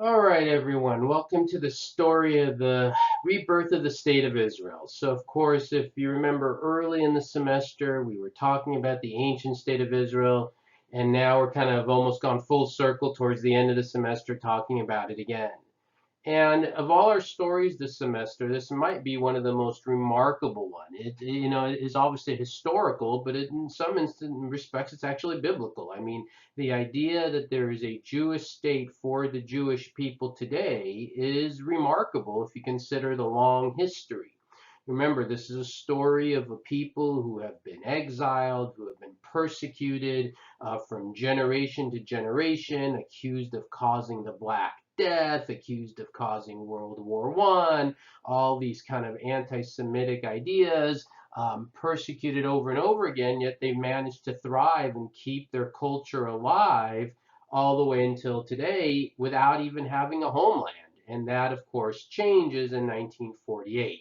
All right, everyone. Welcome to the story of the rebirth of the State of Israel. So, of course, if you remember early in the semester, we were talking about the ancient State of Israel, and now we're kind of almost gone full circle towards the end of the semester talking about it again. And of all our stories this semester, this might be one of the most remarkable one. It is obviously historical, but in some respects, it's actually biblical. I mean, the idea that there is a Jewish state for the Jewish people today is remarkable if you consider the long history. Remember, this is a story of a people who have been exiled, who have been persecuted from generation to generation, accused of causing the Black Death, accused of causing World War I, all these kind of anti-Semitic ideas, persecuted over and over again, yet they managed to thrive and keep their culture alive all the way until today without even having a homeland. And that, of course, changes in 1948.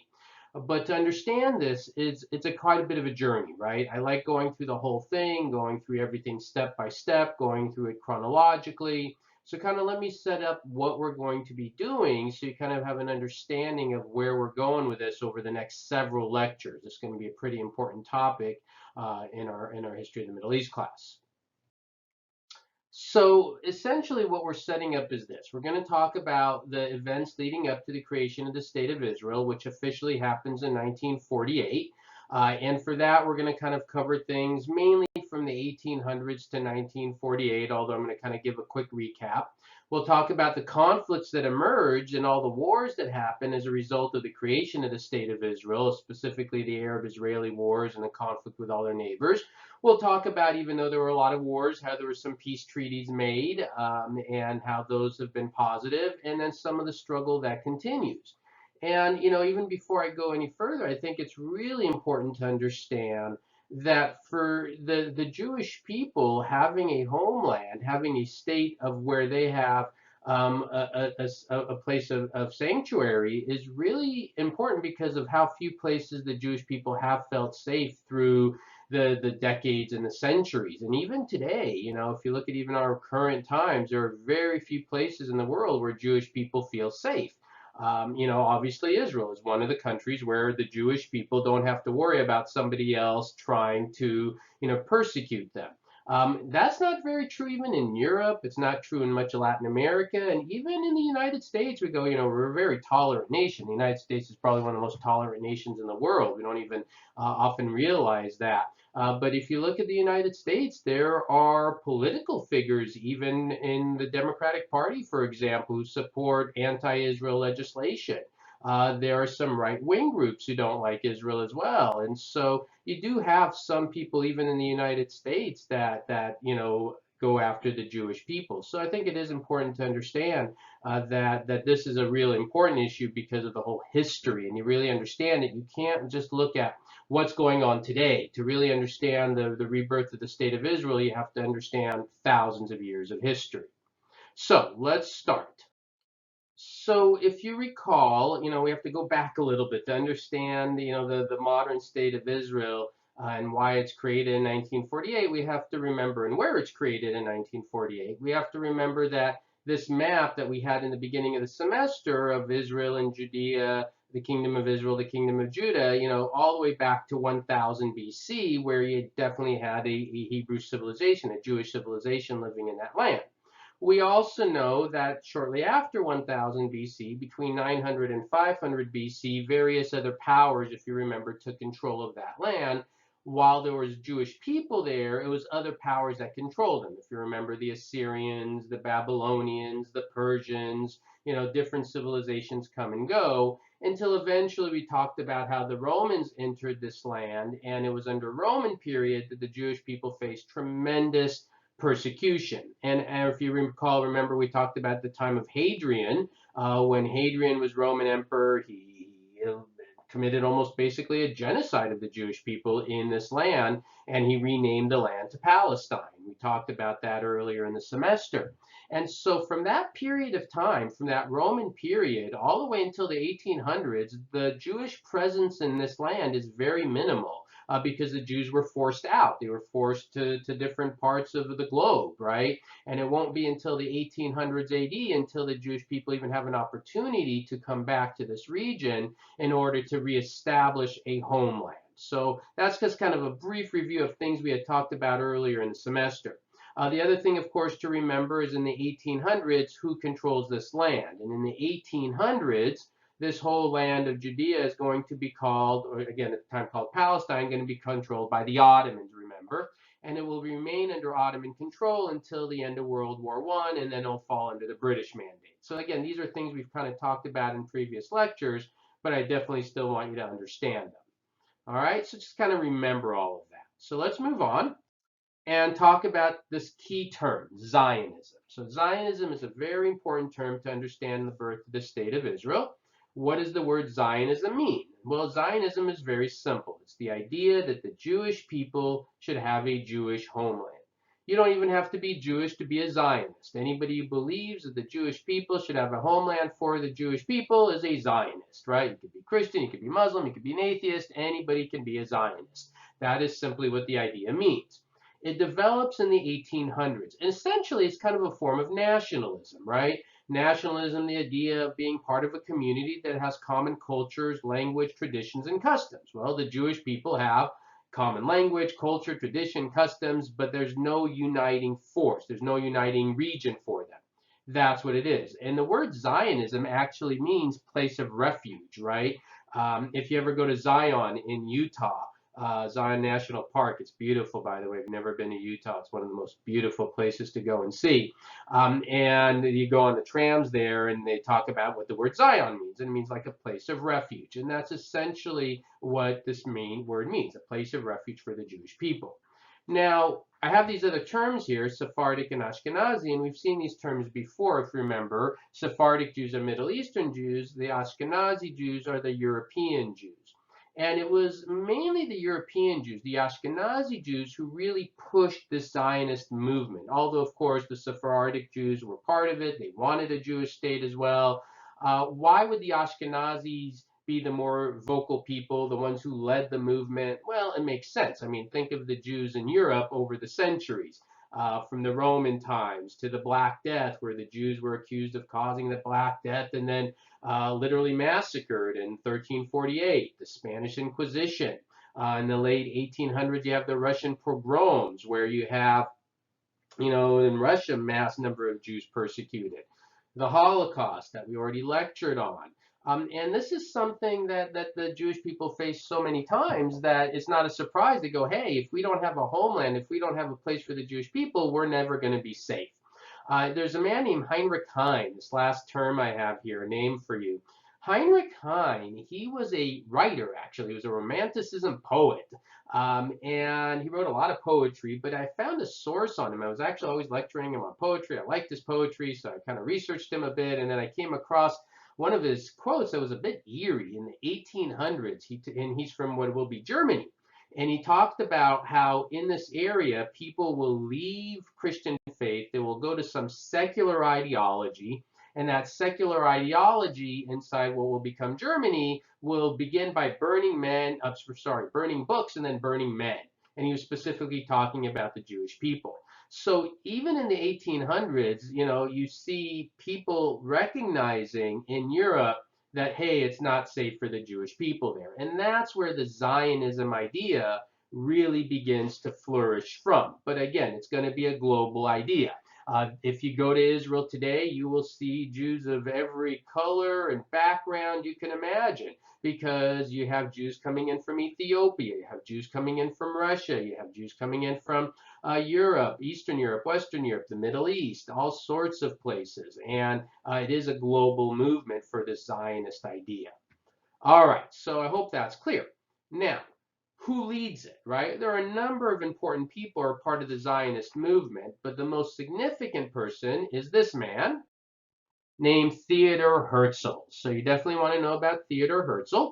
But to understand this, it's a quite a bit of a journey, right? I like going through the whole thing, going through everything step by step, going through it chronologically. So kind of let me set up what we're going to be doing so you kind of have an understanding of where we're going with this over the next several lectures. This is going to be a pretty important topic in our History of the Middle East class. So essentially what we're setting up is this. We're going to talk about the events leading up to the creation of the State of Israel, which officially happens in 1948. And for that, we're going to kind of cover things mainly from the 1800s to 1948, although I'm going to kind of give a quick recap. We'll talk about the conflicts that emerged and all the wars that happened as a result of the creation of the State of Israel, specifically the Arab-Israeli wars and the conflict with all their neighbors. We'll talk about, even though there were a lot of wars, how there were some peace treaties made and how those have been positive, and then some of the struggle that continues. And, even before I go any further, I think it's really important to understand that for the Jewish people, having a homeland, having a state of where they have a place of sanctuary is really important because of how few places the Jewish people have felt safe through the decades and the centuries. And even today, if you look at even our current times, there are very few places in the world where Jewish people feel safe. Obviously Israel is one of the countries where the Jewish people don't have to worry about somebody else trying to, persecute them. That's not very true even in Europe. It's not true in much of Latin America. And even in the United States, we go, we're a very tolerant nation. The United States is probably one of the most tolerant nations in the world. We don't even often realize that. But if you look at the United States, there are political figures, even in the Democratic Party, for example, who support anti-Israel legislation. There are some right-wing groups who don't like Israel as well, and so you do have some people, even in the United States, that go after the Jewish people. So I think it is important to understand that this is a really important issue because of the whole history, and you really understand it. You can't just look at what's going on today. To really understand the rebirth of the State of Israel, you have to understand thousands of years of history. So let's start. So if you recall, we have to go back a little bit to understand, the modern State of Israel and why it's created in 1948. We have to remember, and where it's created in 1948. We have to remember that this map that we had in the beginning of the semester of Israel and Judea, the kingdom of Israel, the kingdom of Judah, all the way back to 1000 BC, where you definitely had a Hebrew civilization, a Jewish civilization living in that land. We also know that shortly after 1000 BC, between 900 and 500 BC, various other powers, if you remember, took control of that land. While there was Jewish people there, it was other powers that controlled them. If you remember, the Assyrians, the Babylonians, the Persians, different civilizations come and go, until eventually we talked about how the Romans entered this land, and it was under Roman period that the Jewish people faced tremendous persecution. And if you remember, we talked about the time of Hadrian. When Hadrian was Roman emperor, he committed almost basically a genocide of the Jewish people in this land, and he renamed the land to Palestine. We talked about that earlier in the semester. And so from that period of time, from that Roman period, all the way until the 1800s, the Jewish presence in this land is very minimal. Because the Jews were forced out. They were forced to different parts of the globe, right? And it won't be until the 1800s AD until the Jewish people even have an opportunity to come back to this region in order to reestablish a homeland. So that's just kind of a brief review of things we had talked about earlier in the semester. The other thing, of course, to remember is in the 1800s, who controls this land? And in the 1800s, this whole land of Judea is going to be called, or again at the time called Palestine, going to be controlled by the Ottomans, remember? And it will remain under Ottoman control until the end of World War I, and then it'll fall under the British mandate. So again, these are things we've kind of talked about in previous lectures, but I definitely still want you to understand them. All right, so just kind of remember all of that. So let's move on and talk about this key term, Zionism. So Zionism is a very important term to understand the birth of the state of Israel. What does the word Zionism mean? Well, Zionism is very simple. It's the idea that the Jewish people should have a Jewish homeland. You don't even have to be Jewish to be a Zionist. Anybody who believes that the Jewish people should have a homeland for the Jewish people is a Zionist, right? You could be Christian, you could be Muslim, you could be an atheist. Anybody can be a Zionist. That is simply what the idea means. It develops in the 1800s. And essentially, it's kind of a form of nationalism, right? Nationalism, the idea of being part of a community that has common cultures, language, traditions, and customs. Well, the Jewish people have common language, culture, tradition, customs, but there's no uniting force. There's no uniting region for them. That's what it is. And the word Zionism actually means place of refuge, right? If you ever go to Zion in Utah, Zion National Park. It's beautiful, by the way. I've never been to Utah. It's one of the most beautiful places to go and see. And you go on the trams there, and they talk about what the word Zion means. And it means like a place of refuge. And that's essentially what this word means, a place of refuge for the Jewish people. Now, I have these other terms here, Sephardic and Ashkenazi, and we've seen these terms before, if you remember. Sephardic Jews are Middle Eastern Jews. The Ashkenazi Jews are the European Jews. And it was mainly the European Jews, the Ashkenazi Jews, who really pushed this Zionist movement. Although, of course, the Sephardic Jews were part of it. They wanted a Jewish state as well. Why would the Ashkenazis be the more vocal people, the ones who led the movement? Well, it makes sense. I mean, think of the Jews in Europe over the centuries. From the Roman times to the Black Death, where the Jews were accused of causing the Black Death and then literally massacred in 1348, the Spanish Inquisition. In the late 1800s, you have the Russian pogroms, where you have, in Russia, mass number of Jews persecuted. The Holocaust that we already lectured on. And this is something that the Jewish people face so many times that it's not a surprise to go, hey, if we don't have a homeland, if we don't have a place for the Jewish people, we're never going to be safe. There's a man named Heinrich Heine, this last term I have here, a name for you. Heinrich Heine, he was a writer, actually. He was a Romanticism poet. And he wrote a lot of poetry, but I found a source on him. I was actually always lecturing him on poetry. I liked his poetry, so I kind of researched him a bit, and then I came across one of his quotes that was a bit eerie. In the 1800s, and he's from what will be Germany. And he talked about how in this area, people will leave Christian faith. They will go to some secular ideology. And that secular ideology inside what will become Germany will begin by burning books and then burning men. And he was specifically talking about the Jewish people. So even in the 1800s, you see people recognizing in Europe that, hey, it's not safe for the Jewish people there. And that's where the Zionism idea really begins to flourish from. But again, it's going to be a global idea. If you go to Israel today, you will see Jews of every color and background you can imagine, because you have Jews coming in from Ethiopia, you have Jews coming in from Russia, you have Jews coming in from Europe, Eastern Europe, Western Europe, the Middle East, all sorts of places. And it is a global movement for this Zionist idea. All right, so I hope that's clear. Now, who leads it, right? There are a number of important people who are part of the Zionist movement, but the most significant person is this man named Theodore Herzl. So you definitely want to know about Theodore Herzl.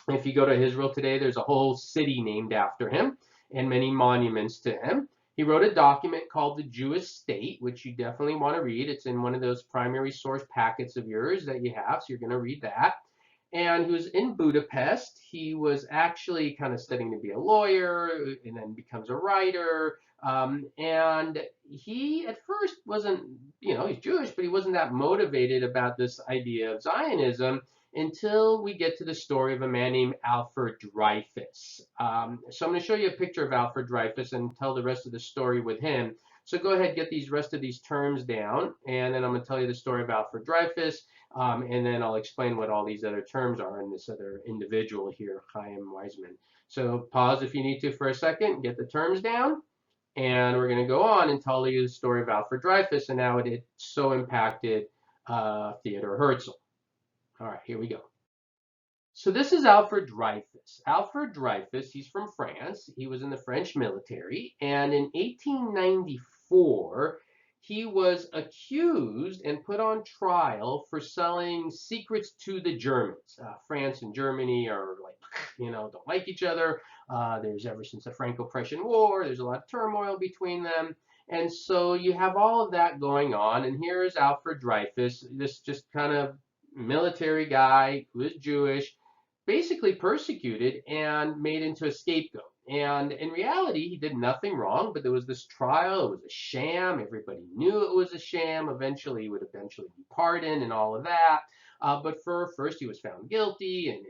If you go to Israel today, there's a whole city named after him and many monuments to him. He wrote a document called the Jewish State, which you definitely want to read. It's in one of those primary source packets of yours that you have, so you're going to read that. And he was in Budapest. He was actually kind of studying to be a lawyer and then becomes a writer. And he at first wasn't, he's Jewish, but he wasn't that motivated about this idea of Zionism until we get to the story of a man named Alfred Dreifus. So I'm going to show you a picture of Alfred Dreifus and tell the rest of the story with him. So go ahead, get these rest of these terms down, and then I'm going to tell you the story of Alfred Dreifus, and then I'll explain what all these other terms are in this other individual here, Chaim Weizmann. So pause if you need to for a second, get the terms down, and we're going to go on and tell you the story of Alfred Dreifus and how it so impacted Theodore Herzl. All right, here we go. So this is Alfred Dreifus. Alfred Dreifus, he's from France. He was in the French military. And in 1894, he was accused and put on trial for selling secrets to the Germans. France and Germany are like, don't like each other. There's ever since the Franco-Prussian War, there's a lot of turmoil between them. And so you have all of that going on. And here's Alfred Dreifus, this just kind of military guy who is Jewish, basically persecuted and made into a scapegoat. And in reality, he did nothing wrong, but there was this trial. It was a sham. Everybody knew it was a sham. Eventually, he would eventually be pardoned and all of that. But first, he was found guilty and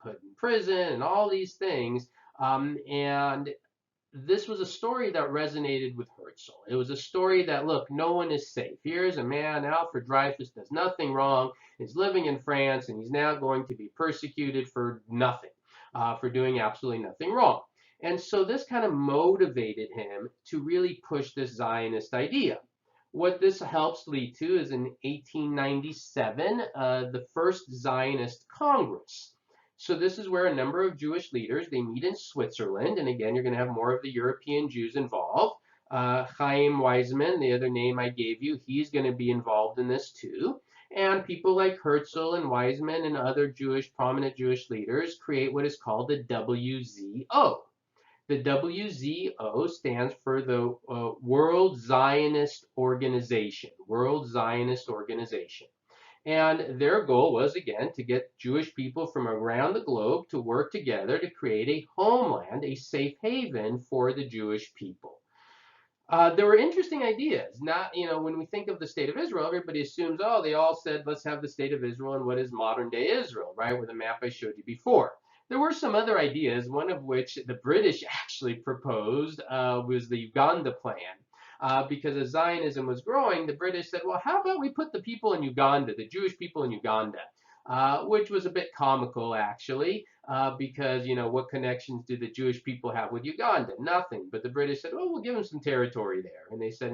put in prison and all these things. And this was a story that resonated with Herzl. It was a story that, look, no one is safe. Here's a man, Alfred Dreifus, does nothing wrong, is living in France, and he's now going to be persecuted for nothing, for doing absolutely nothing wrong. And so this kind of motivated him to really push this Zionist idea. What this helps lead to is in 1897, the first Zionist Congress. So this is where a number of Jewish leaders, they meet in Switzerland. And again, you're going to have more of the European Jews involved. Chaim Weizmann, the other name I gave you, he's going to be involved in this too. And people like Herzl and Weizmann and other prominent Jewish leaders create what is called the WZO. The WZO stands for the World Zionist Organization. World Zionist Organization. And their goal was, again, to get Jewish people from around the globe to work together to create a homeland, a safe haven for the Jewish people. There were interesting ideas. Not, when we think of the state of Israel, everybody assumes, oh, they all said, let's have the state of Israel and what is modern day Israel, right, with the map I showed you before. There were some other ideas, one of which the British actually proposed was the Uganda plan. Because as Zionism was growing, the British said, well, how about we put the people in Uganda, the Jewish people in Uganda, which was a bit comical, actually, because, what connections do the Jewish people have with Uganda? Nothing. But the British said, well, we'll give them some territory there. And they said,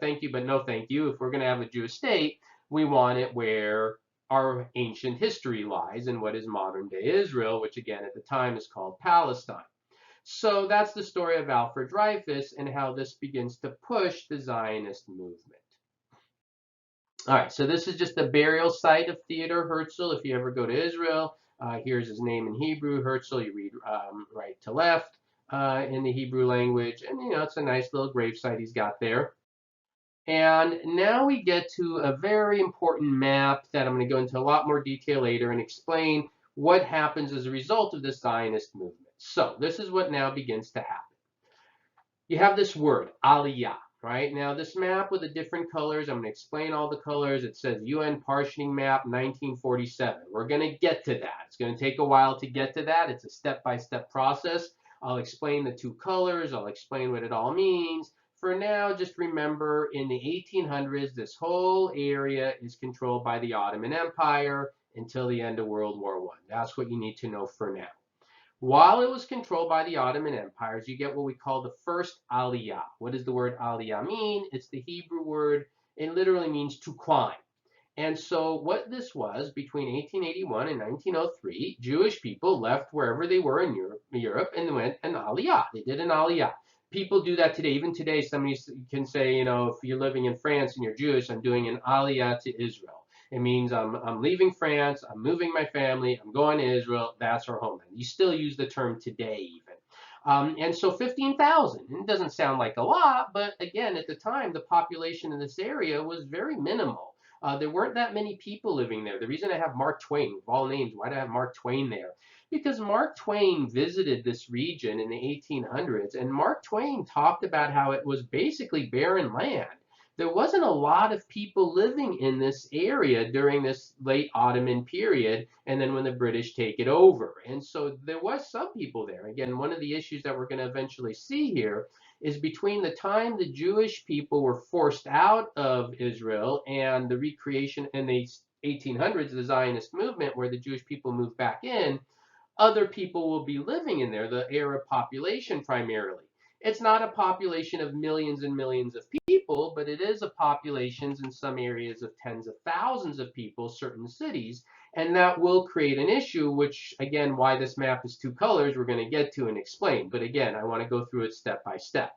thank you, but no thank you. If we're going to have a Jewish state, we want it where our ancient history lies in what is modern day Israel, which again at the time is called Palestine. So that's the story of Alfred Dreifus and how this begins to push the Zionist movement. All right, so this is just the burial site of Theodore Herzl. If you ever go to Israel, here's his name in Hebrew, Herzl. You read right to left in the Hebrew language. And, it's a nice little gravesite he's got there. And now we get to a very important map that I'm going to go into a lot more detail later and explain what happens as a result of this Zionist movement. So this is what now begins to happen. You have this word, Aliyah, right? Now this map with the different colors, I'm going to explain all the colors. It says UN Partitioning Map 1947. We're going to get to that. It's going to take a while to get to that. It's a step-by-step process. I'll explain the two colors. I'll explain what it all means. For now, just remember, in the 1800s, this whole area is controlled by the Ottoman Empire until the end of World War I. That's what you need to know for now. While it was controlled by the Ottoman empires, you get what we call the first Aliyah. What does the word Aliyah mean? It's the Hebrew word. It literally means to climb. And so what this was, between 1881 and 1903, Jewish people left wherever they were in Europe and went an Aliyah. They did an Aliyah. People do that today. Even today, somebody can say, if you're living in France and you're Jewish, I'm doing an Aliyah to Israel. It means I'm leaving France, I'm moving my family, I'm going to Israel, that's our homeland. You still use the term today even. And so 15,000, it doesn't sound like a lot, but again, at the time, the population in this area was very minimal. There weren't that many people living there. The reason I have Mark Twain, of all names, why do I have Mark Twain there? Because Mark Twain visited this region in the 1800s, and Mark Twain talked about how it was basically barren land. There wasn't a lot of people living in this area during this late Ottoman period, and then when the British take it over. And so there was some people there. Again, one of the issues that we're going to eventually see here is between the time the Jewish people were forced out of Israel and the recreation in the 1800s, the Zionist movement, where the Jewish people moved back in, other people will be living in there, the Arab population primarily. It's not a population of millions and millions of people, but it is a populations in some areas of tens of thousands of people, certain cities, and that will create an issue, which again, why this map is two colors, we're going to get to and explain. But again, I want to go through it step by step.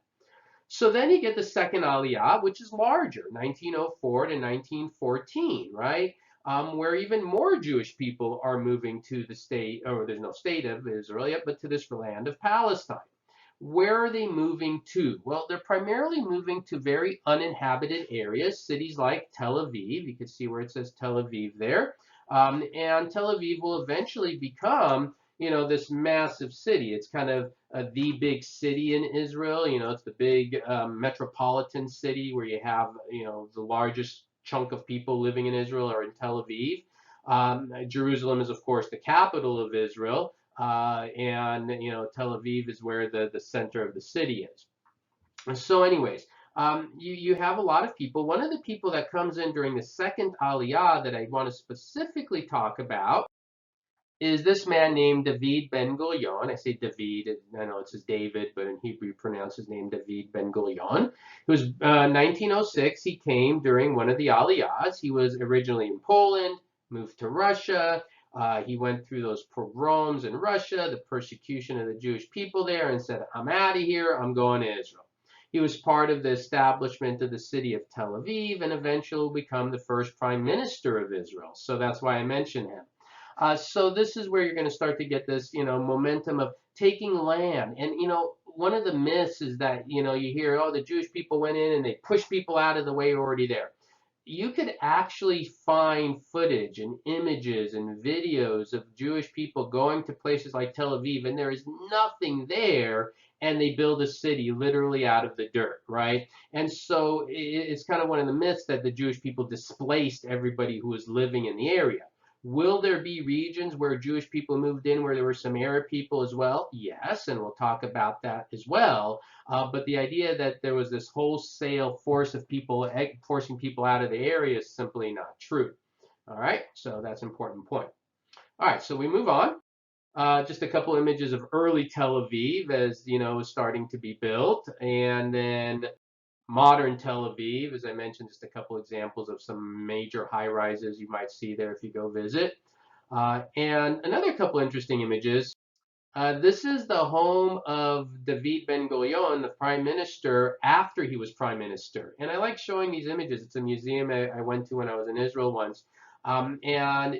So then you get the second Aliyah, which is larger, 1904 to 1914, right? Where even more Jewish people are moving to the state, or there's no state of Israel yet, but to this land of Palestine. Where are they moving to? Well, they're primarily moving to very uninhabited areas, cities like Tel Aviv. You can see where it says Tel Aviv there. And Tel Aviv will eventually become, this massive city. It's kind of the big city in Israel. It's the big metropolitan city where you have, the largest chunk of people living in Israel are in Tel Aviv. Jerusalem is, of course, the capital of Israel. And Tel Aviv is where the center of the city is. So anyways, you have a lot of people. One of the people that comes in during the second Aliyah that I want to specifically talk about is this man named David Ben-Gurion. I say David, I know it says David, but in Hebrew you pronounce his name David Ben-Gurion. It was 1906. He came during one of the Aliyahs. He was originally in Poland, moved to Russia. He went through those pogroms in Russia, the persecution of the Jewish people there, and said, I'm out of here, I'm going to Israel. He was part of the establishment of the city of Tel Aviv and eventually will become the first prime minister of Israel. So that's why I mention him. So this is where you're going to start to get this, momentum of taking land. And, one of the myths is that, you hear, oh, the Jewish people went in and they pushed people out of the way already there. You could actually find footage and images and videos of Jewish people going to places like Tel Aviv, and there is nothing there, and they build a city literally out of the dirt, right? And so it's kind of one of the myths that the Jewish people displaced everybody who was living in the area. Will there be regions where Jewish people moved in where there were some Arab people as well? Yes, and we'll talk about that as well. But the idea that there was this wholesale force of people forcing people out of the area is simply not true. All right, so that's an important point. All right, so we move on. Just a couple images of early Tel Aviv as, was starting to be built. And then modern Tel Aviv, as I mentioned, just a couple examples of some major high-rises you might see there if you go visit. And another couple interesting images. This is the home of David Ben-Gurion, the prime minister, after he was prime minister. And I like showing these images. It's a museum I went to when I was in Israel once. And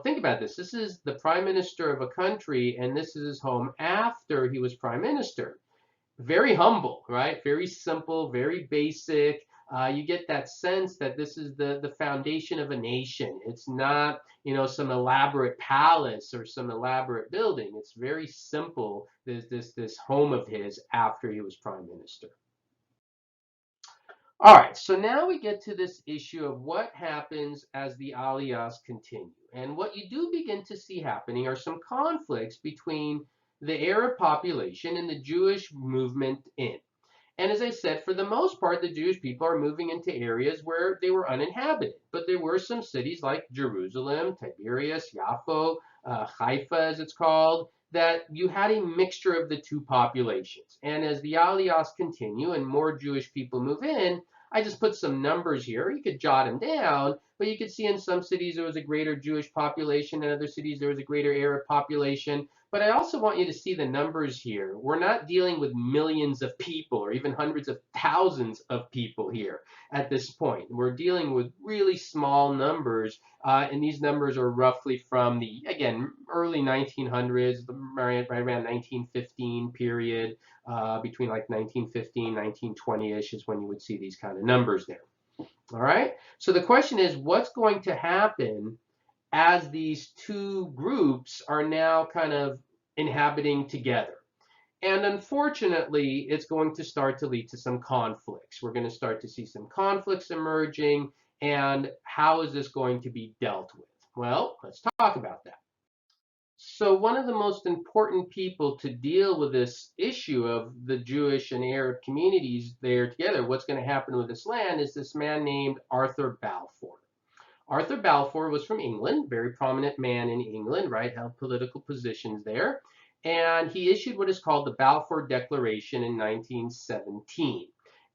think about this. This is the prime minister of a country, and this is his home after he was prime minister. Very humble, right? Very simple, very basic. You get that sense that this is the foundation of a nation. It's not, some elaborate palace or some elaborate building. It's very simple. There's this home of his after he was prime minister. All right, so now we get to this issue of what happens as the Aliyahs continue. And what you do begin to see happening are some conflicts between the Arab population and the Jewish movement in. And as I said, for the most part, the Jewish people are moving into areas where they were uninhabited. But there were some cities like Jerusalem, Tiberias, Yaffo, Haifa, as it's called, that you had a mixture of the two populations. And as the Aliyahs continue and more Jewish people move in, I just put some numbers here. You could jot them down, but you could see in some cities there was a greater Jewish population, in other cities there was a greater Arab population. But I also want you to see the numbers here. We're not dealing with millions of people or even hundreds of thousands of people here at this point. We're dealing with really small numbers, and these numbers are roughly from the, again, early 1900s, right around 1915 period, between like 1915, 1920-ish is when you would see these kind of numbers there. All right, so the question is, what's going to happen as these two groups are now kind of inhabiting together? And unfortunately, it's going to start to lead to some conflicts. We're going to start to see some conflicts emerging, and how is this going to be dealt with? Well, let's talk about that. So one of the most important people to deal with this issue of the Jewish and Arab communities there together, what's going to happen with this land, is this man named Arthur Balfour. Arthur Balfour was from England, very prominent man in England, right? Held political positions there. And he issued what is called the Balfour Declaration in 1917.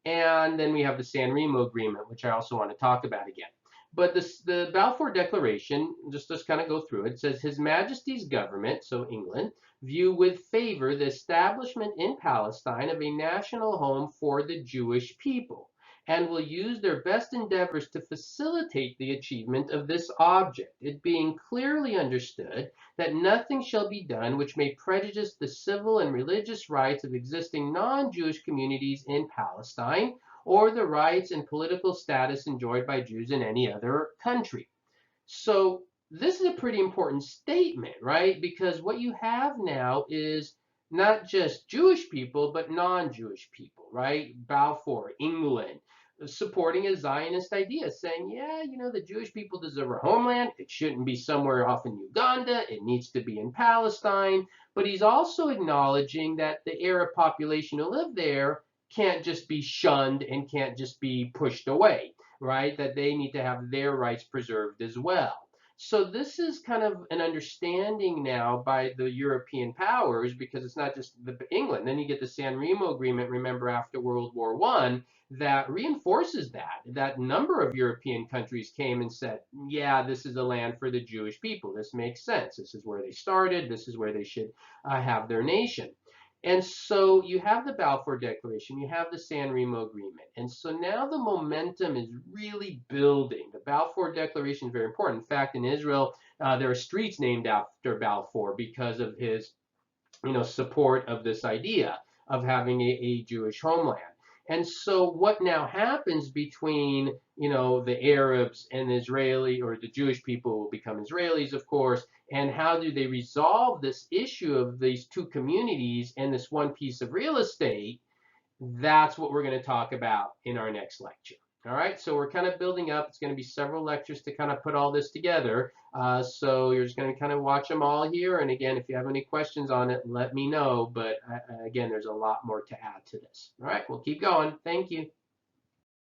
And then we have the San Remo Agreement, which I also want to talk about again. But the Balfour Declaration, just kind of go through it, says His Majesty's government, so England, view with favor the establishment in Palestine of a national home for the Jewish people, and will use their best endeavors to facilitate the achievement of this object, it being clearly understood that nothing shall be done which may prejudice the civil and religious rights of existing non-Jewish communities in Palestine, or the rights and political status enjoyed by Jews in any other country. So this is a pretty important statement, right? Because what you have now is not just Jewish people, but non-Jewish people, right? Balfour, England, supporting a Zionist idea, saying, yeah, you know, the Jewish people deserve a homeland. It shouldn't be somewhere off in Uganda. It needs to be in Palestine. But he's also acknowledging that the Arab population who live there can't just be shunned and can't just be pushed away, right? That they need to have their rights preserved as well. So this is kind of an understanding now by the European powers, because it's not just England. Then you get the San Remo Agreement, remember, after World War I, that reinforces that number of European countries came and said, yeah, this is a land for the Jewish people. This makes sense. This is where they started. This is where they should have their nation. And so you have the Balfour Declaration, you have the San Remo Agreement. And so now the momentum is really building. The Balfour Declaration is very important. In fact, in Israel, there are streets named after Balfour because of his, support of this idea of having a Jewish homeland. And so what now happens between, the Arabs and the Israeli, or the Jewish people will become Israelis, of course, and how do they resolve this issue of these two communities and this one piece of real estate? That's what we're going to talk about in our next lecture. All right, so we're kind of building up. It's going to be several lectures to kind of put all this together. So you're just going to kind of watch them all here. And again, if you have any questions on it, let me know. But again, there's a lot more to add to this. All right, we'll keep going. Thank you.